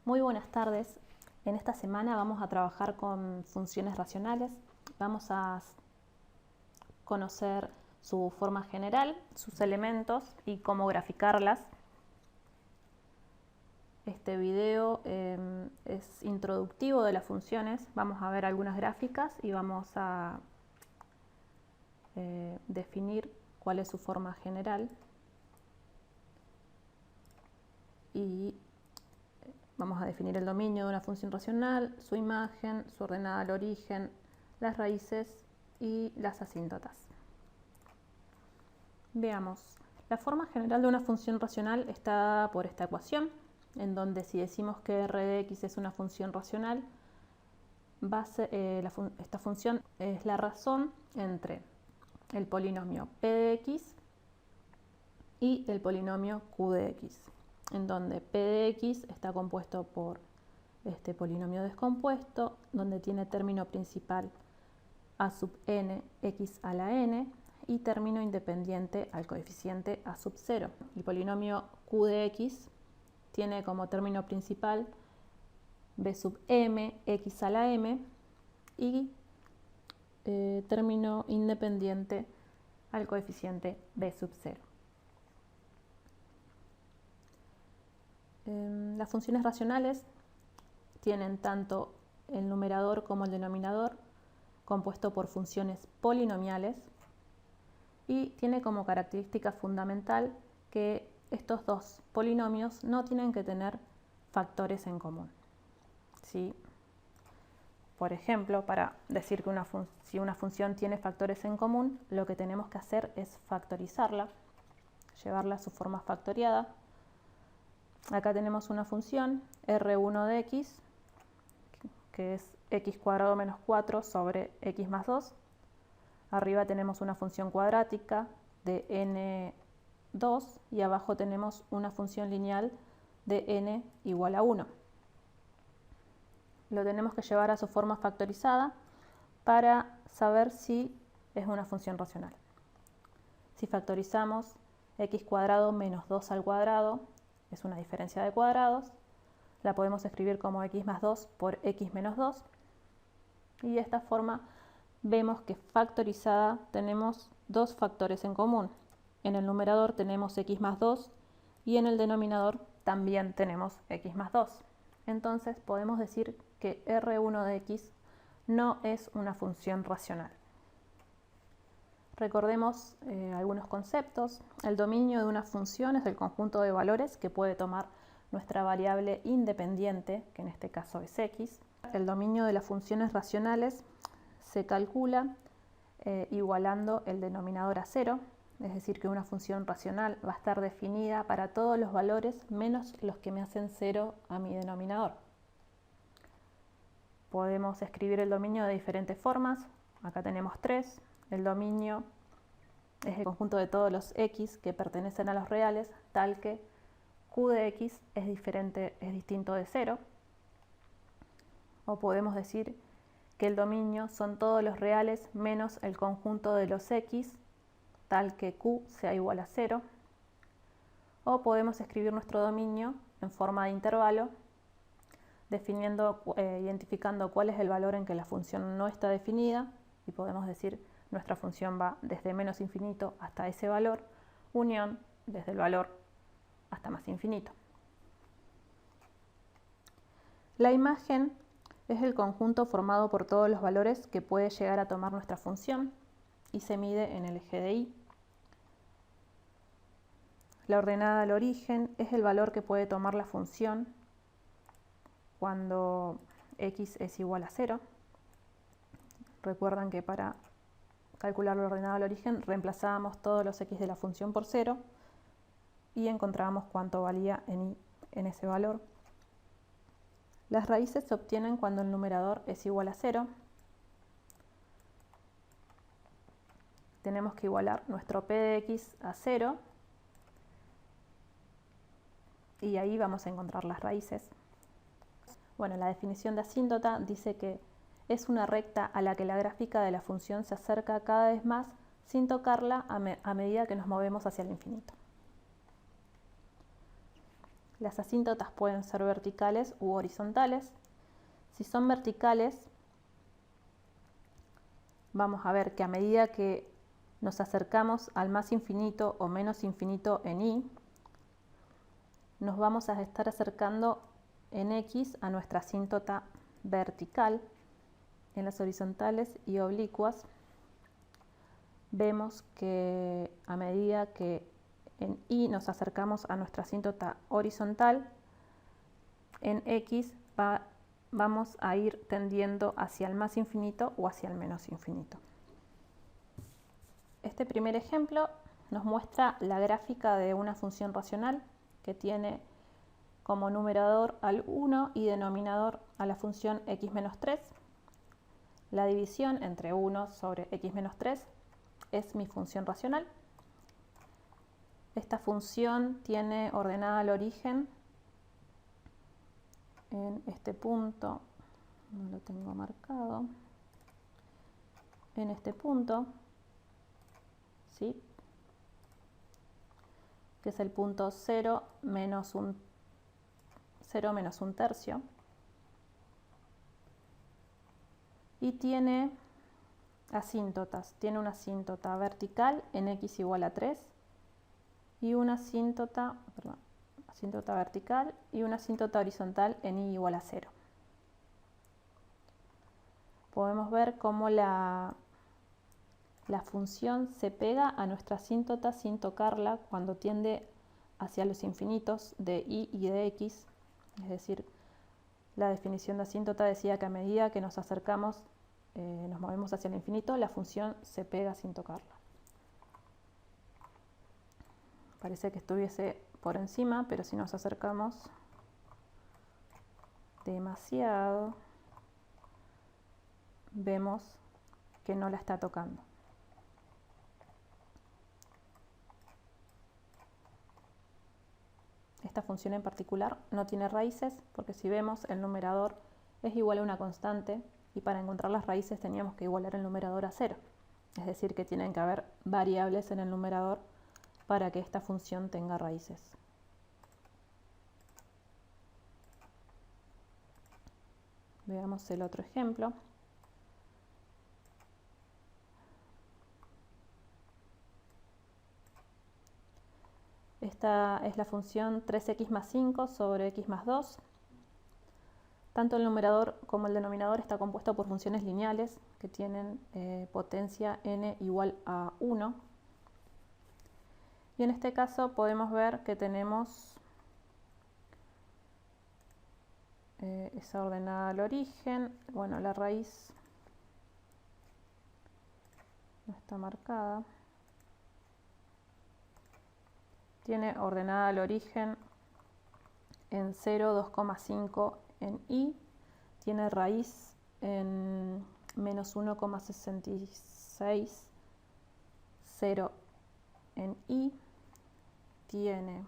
Muy buenas tardes. En esta semana vamos a trabajar con funciones racionales. Vamos a conocer su forma general, sus elementos y cómo graficarlas. Este video es introductivo de las funciones. Vamos a ver algunas gráficas y vamos a definir cuál es su forma general. Y vamos a definir el dominio de una función racional, su imagen, su ordenada al origen, las raíces y las asíntotas. Veamos. La forma general de una función racional está dada por esta ecuación, en donde si decimos que r de x es una función racional, esta función es la razón entre el polinomio p de x y el polinomio q de x, en donde p de x está compuesto por este polinomio descompuesto, donde tiene término principal a sub n x a la n y término independiente al coeficiente a sub 0. El polinomio q de x tiene como término principal b sub m x a la m y término independiente al coeficiente b sub 0. Las funciones racionales tienen tanto el numerador como el denominador compuesto por funciones polinomiales y tiene como característica fundamental que estos dos polinomios no tienen que tener factores en común. ¿Sí? Por ejemplo, para decir que si una función tiene factores en común, lo que tenemos que hacer es factorizarla, llevarla a su forma factoriada. Acá tenemos una función r1 de x, que es x cuadrado menos 4 sobre x más 2. Arriba tenemos una función cuadrática de n2 y abajo tenemos una función lineal de n igual a 1. Lo tenemos que llevar a su forma factorizada para saber si es una función racional. Si factorizamos x cuadrado menos 2 al cuadrado, es una diferencia de cuadrados, la podemos escribir como x más 2 por x menos 2 y de esta forma vemos que factorizada tenemos dos factores en común. En el numerador tenemos x más 2 y en el denominador también tenemos x más 2. Entonces podemos decir que r1 de x no es una función racional. Recordemos algunos conceptos. El dominio de una función es el conjunto de valores que puede tomar nuestra variable independiente, que en este caso es x. El dominio de las funciones racionales se calcula igualando el denominador a 0, es decir, que una función racional va a estar definida para todos los valores menos los que me hacen 0 a mi denominador. Podemos escribir el dominio de diferentes formas. Acá tenemos 3. El dominio es el conjunto de todos los x que pertenecen a los reales, tal que q de x es distinto de 0. O podemos decir que el dominio son todos los reales menos el conjunto de los x, tal que q sea igual a 0. O podemos escribir nuestro dominio en forma de intervalo, identificando cuál es el valor en que la función no está definida, y podemos decir nuestra función va desde menos infinito hasta ese valor, unión desde el valor hasta más infinito. La imagen es el conjunto formado por todos los valores que puede llegar a tomar nuestra función y se mide en el eje de y. La ordenada al origen es el valor que puede tomar la función cuando x es igual a 0. Recuerdan que para calcular la ordenada al origen reemplazábamos todos los x de la función por 0 y encontrábamos cuánto valía en ese valor. Las raíces se obtienen cuando el numerador es igual a 0. Tenemos que igualar nuestro p de x a 0 y ahí vamos a encontrar las raíces. Bueno, la definición de asíntota dice que es una recta a la que la gráfica de la función se acerca cada vez más sin tocarla a medida que nos movemos hacia el infinito. Las asíntotas pueden ser verticales u horizontales. Si son verticales, vamos a ver que a medida que nos acercamos al más infinito o menos infinito en y, nos vamos a estar acercando en x a nuestra asíntota vertical. En las horizontales y oblicuas vemos que a medida que en y nos acercamos a nuestra asíntota horizontal, en x vamos a ir tendiendo hacia el más infinito o hacia el menos infinito. Este primer ejemplo nos muestra la gráfica de una función racional que tiene como numerador al 1 y denominador a la función x menos 3. La división entre 1 sobre x menos 3 es mi función racional. Esta función tiene ordenada al origen en este punto, no lo tengo marcado, en este punto, ¿sí? Que es el punto 0 menos 1 tercio. Y tiene asíntotas. Tiene una asíntota vertical en x igual a 3 y una asíntota vertical y una asíntota horizontal en y igual a 0. Podemos ver cómo la función se pega a nuestra asíntota sin tocarla cuando tiende hacia los infinitos de y de x. Es decir, la definición de asíntota decía que a medida que nos acercamos, nos movemos hacia el infinito, la función se pega sin tocarla. Parece que estuviese por encima, pero si nos acercamos demasiado, vemos que no la está tocando. Esta función en particular no tiene raíces, porque si vemos el numerador es igual a una constante y para encontrar las raíces teníamos que igualar el numerador a 0. Es decir, que tienen que haber variables en el numerador para que esta función tenga raíces. Veamos el otro ejemplo. Esta es la función 3x más 5 sobre x más 2. Tanto el numerador como el denominador está compuesto por funciones lineales que tienen potencia n igual a 1. Y en este caso podemos ver que tenemos esa ordenada al origen. Bueno, la raíz no está marcada. Tiene ordenada al origen en 0, 2,5 en y. Tiene raíz en menos 1,66, 0 en y. Tiene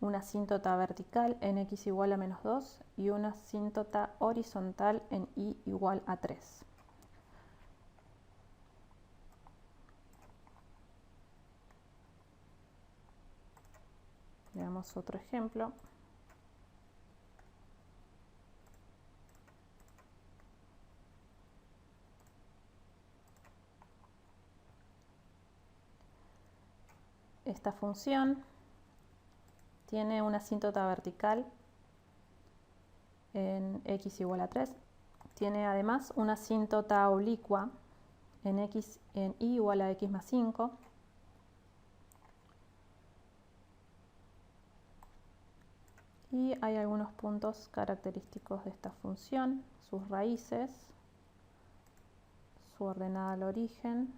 una asíntota vertical en x igual a menos 2 y una asíntota horizontal en y igual a 3. Veamos otro ejemplo. Esta función tiene una asíntota vertical en x igual a 3. Tiene además una asíntota oblicua en y igual a x más 5. Y hay algunos puntos característicos de esta función, sus raíces, su ordenada al origen,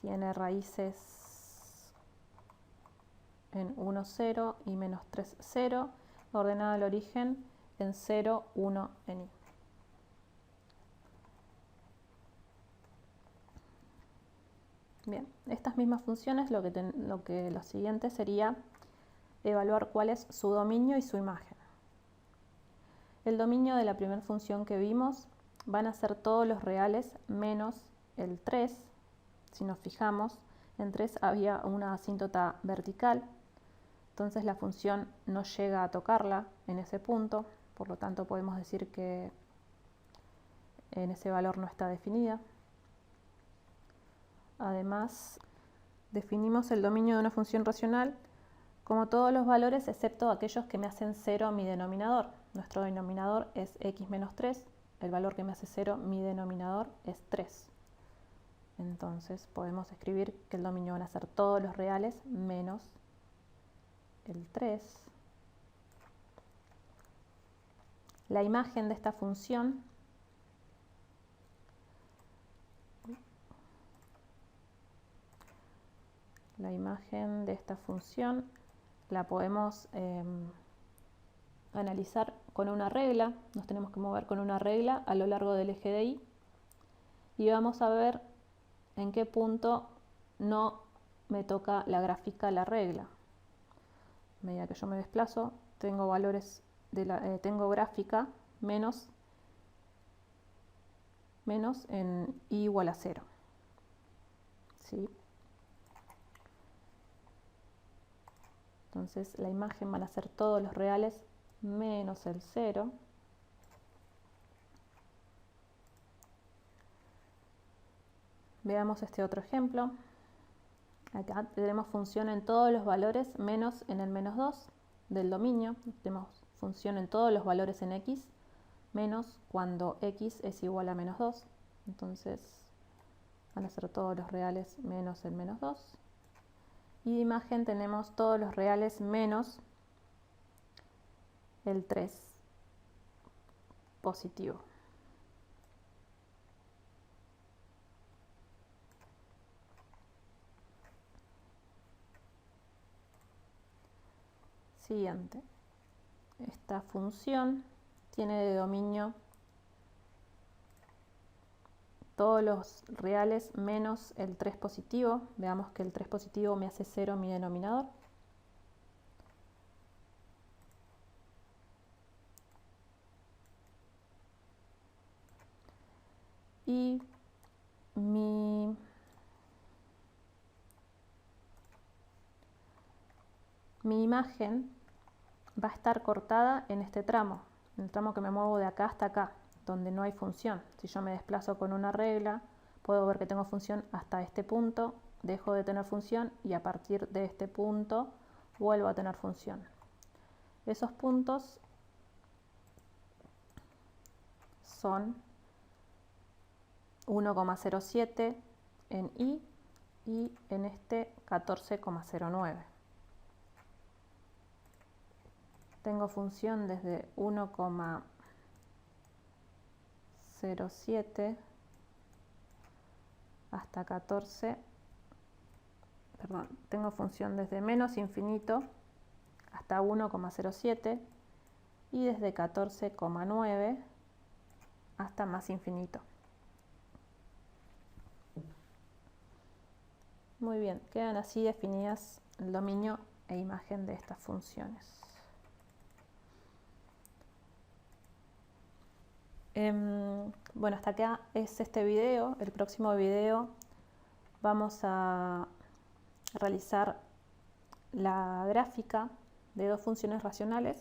tiene raíces en 1, 0 y menos 3, 0, ordenada al origen en 0, 1 en y. Bien, estas mismas funciones lo siguiente sería evaluar cuál es su dominio y su imagen. El dominio de la primera función que vimos van a ser todos los reales menos el 3. Si nos fijamos, En 3 había una asíntota vertical, entonces la función no llega a tocarla en ese punto, por lo tanto podemos decir que en ese valor no está definida. Además, definimos el dominio de una función racional como todos los valores excepto aquellos que me hacen 0 mi denominador. Nuestro denominador es x menos 3, el valor que me hace 0 mi denominador es 3. Entonces podemos escribir que el dominio van a ser todos los reales menos el 3. La imagen de esta función la podemos analizar con una regla. Nos tenemos que mover con una regla a lo largo del eje de y vamos a ver en qué punto no me toca la gráfica la regla. A medida que yo me desplazo, tengo valores tengo gráfica menos en y igual a 0. ¿Sí? Entonces la imagen van a ser todos los reales menos el 0. Veamos este otro ejemplo. Acá tenemos función en todos los valores menos en el menos 2 del dominio. Tenemos función en todos los valores en x menos cuando x es igual a menos 2. Entonces van a ser todos los reales menos el menos 2. Y de imagen tenemos todos los reales menos el 3 positivo. Siguiente. Esta función tiene de dominio todos los reales menos el 3 positivo. Veamos que el 3 positivo me hace 0 mi denominador. Y mi imagen va a estar cortada en este tramo, en el tramo que me muevo de acá hasta acá, donde no hay función. Si yo me desplazo con una regla, puedo ver que tengo función hasta este punto, dejo de tener función y a partir de este punto vuelvo a tener función. Esos puntos son 1,07 en y en este 14,09. Tengo función desde 1,07 hasta 14, tengo función desde menos infinito hasta 1,07 y desde 14,9 hasta más infinito. Muy bien, quedan así definidas el dominio e imagen de estas funciones. Bueno, hasta acá es este video. El próximo video vamos a realizar la gráfica de dos funciones racionales